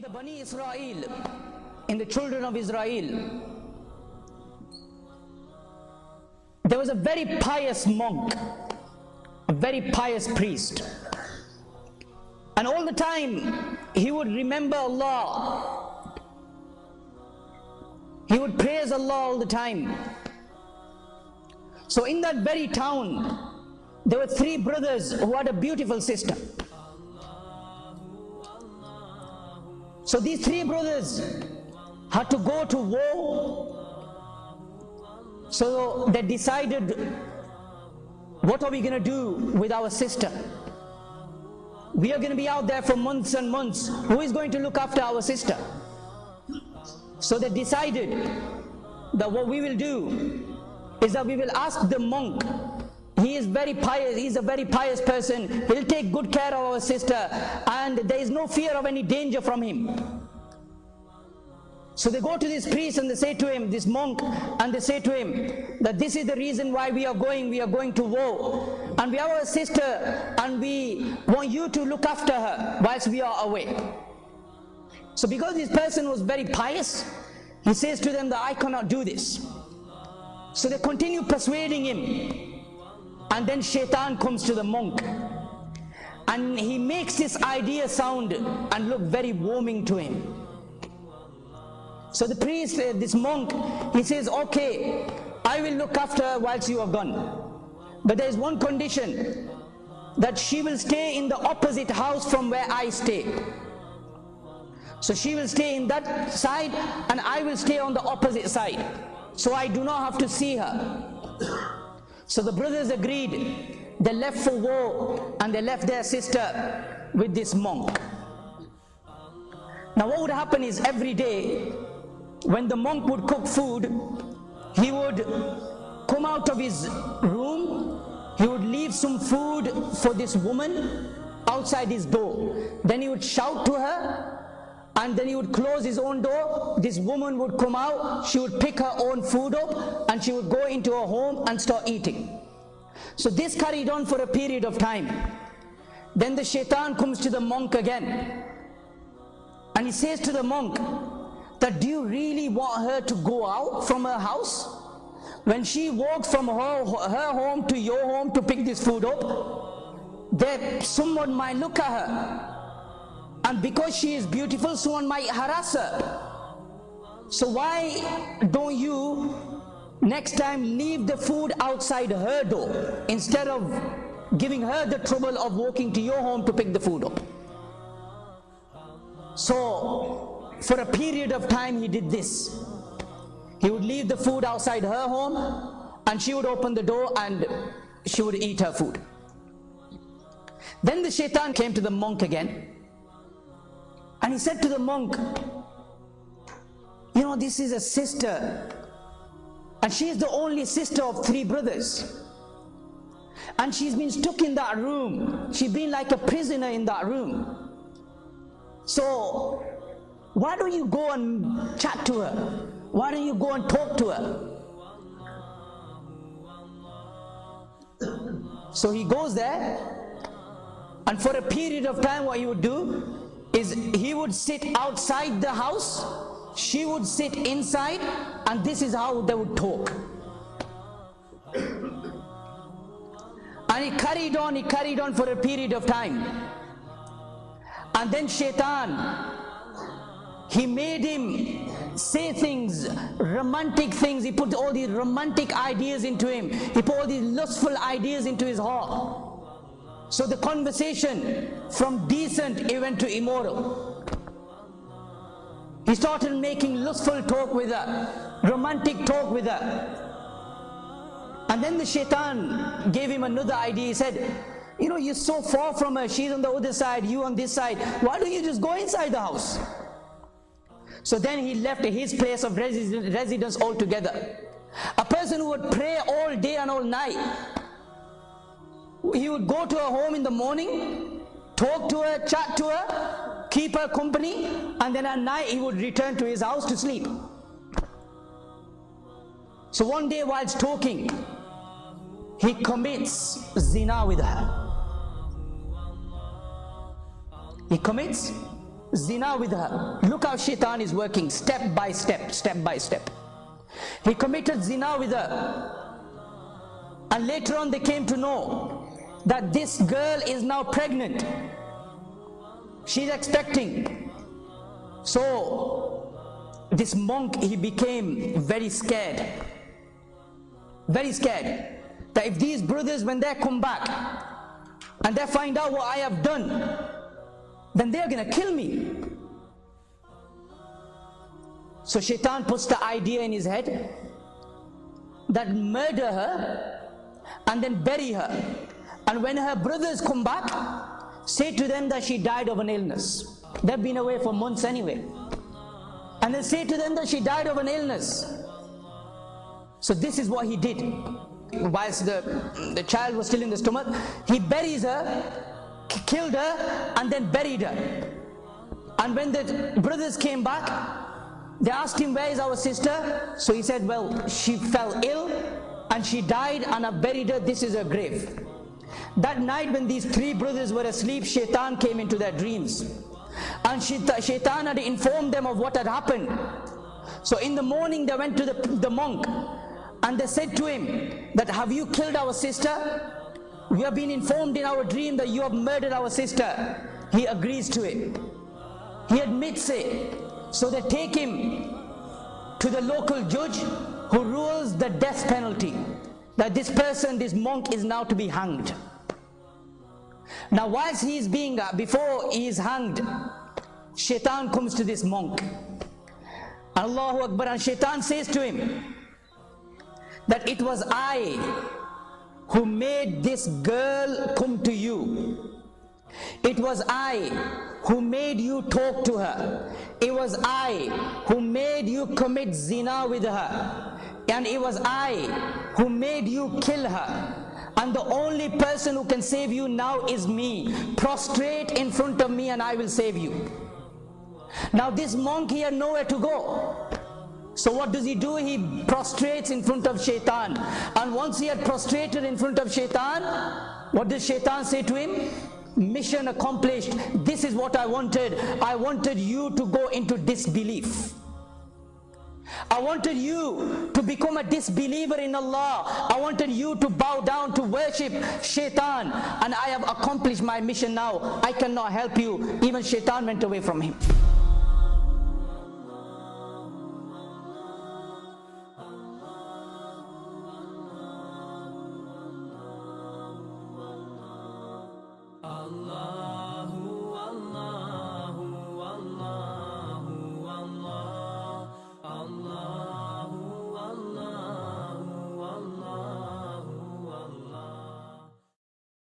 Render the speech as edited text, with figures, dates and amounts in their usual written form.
the Bani Israel, in the children of Israel, there was a very pious monk, a very pious priest, and all the time he would remember Allah, he would praise Allah all the time. So in that very town there were three brothers who had a beautiful sister. So these three brothers had to go to war. So they decided, what are we going to do with our sister? We are going to be out there for months and months. Who is going to look after our sister? So they decided that what we will do is that we will ask the monk. He is very pious, he is a very pious person. He'll take good care of our sister, and there is no fear of any danger from him. So they go to this priest and they say to him, this monk, and they say to him that this is the reason why we are going to war, and we have our sister and we want you to look after her whilst we are away. So because this person was very pious, he says to them that I cannot do this. So they continue persuading him. And then Shaitan comes to the monk, and he makes this idea sound and look very warming to him. So the priest, this monk, he says, okay, I will look after her whilst you are gone. But there is one condition, that she will stay in the opposite house from where I stay. So she will stay in that side and I will stay on the opposite side, so I do not have to see her. So the brothers agreed. They left for war and they left their sister with this monk. Now what would happen is, every day when the monk would cook food, he would come out of his room, he would leave some food for this woman outside his door. Then he would shout to her, and then he would close his own door. This woman would come out, she would pick her own food up, and she would go into her home and start eating. So this carried on for a period of time. Then the Shaitan comes to the monk again, and he says to the monk that, do you really want her to go out from her house? When she walks from her home to your home to pick this food up, that someone might look at her, and because she is beautiful, someone might harass her. So why don't you next time leave the food outside her door, instead of giving her the trouble of walking to your home to pick the food up? So for a period of time he did this. He would leave the food outside her home, and she would open the door and she would eat her food. Then the Shaitan came to the monk again, and he said to the monk, you know, this is a sister, and she is the only sister of three brothers, and she's been stuck in that room. She's been like a prisoner in that room. So why don't you go and chat to her? Why don't you go and talk to her? So he goes there, and for a period of time what he would do is, he would sit outside the house, she would sit inside, and this is how they would talk. And he carried on for a period of time. And then Shaitan, he made him say things, romantic things. He put all these romantic ideas into him. He put all these lustful ideas into his heart. So the conversation from decent, it went to immoral. He started making lustful talk with her, romantic talk with her. And then the Shaitan gave him another idea. He said, you know, you're so far from her, she's on the other side, you on this side. Why don't you just go inside the house? So then he left his place of residence altogether. A person who would pray all day and all night, he would go to her home in the morning, talk to her, chat to her, keep her company, and then at night he would return to his house to sleep. So one day whilst talking, he commits zina with her. He commits zina with her. Look how shaitan is working, step by step, step by step. He committed zina with her, and later on they came to know that this girl is now pregnant. She's expecting. So this monk, he became very scared, that if these brothers, when they come back and they find out what I have done, then they're gonna kill me. So shaitan puts the idea in his head that murder her and then bury her, and when her brothers come back, say to them that she died of an illness. They've been away for months anyway, and then say to them that she died of an illness. So this is what he did. Whilst the child was still in the stomach, he buries her, killed her, and then buried her. And when the brothers came back, they asked him, where is our sister? So he said, well, she fell ill and she died, and I buried her, this is her grave. That night when these three brothers were asleep, shaitan came into their dreams, and shaitan had informed them of what had happened. So in the morning they went to the monk, and they said to him that, have you killed our sister? We have been informed in our dream that you have murdered our sister. He agrees to it, he admits it. So they take him to the local judge, who rules the death penalty, that this person, this monk, is now to be hanged. Now whilst he is being, before he is hanged, shaitan comes to this monk. Allahu Akbar. And shaitan says to him that it was I who made this girl come to you. It was I who made you talk to her. It was I who made you commit zina with her. And it was I who made you kill her. And the only person who can save you now is me. Prostrate in front of me and I will save you. Now this monk, he had nowhere to go. So what does he do? He prostrates in front of shaitan. And once he had prostrated in front of shaitan, what does shaitan say to him? Mission accomplished. This is what I wanted. I wanted you to go into disbelief. I wanted you to become a disbeliever in Allah. I wanted you to bow down to worship shaitan, and I have accomplished my mission now. I cannot help you. Even shaitan went away from him.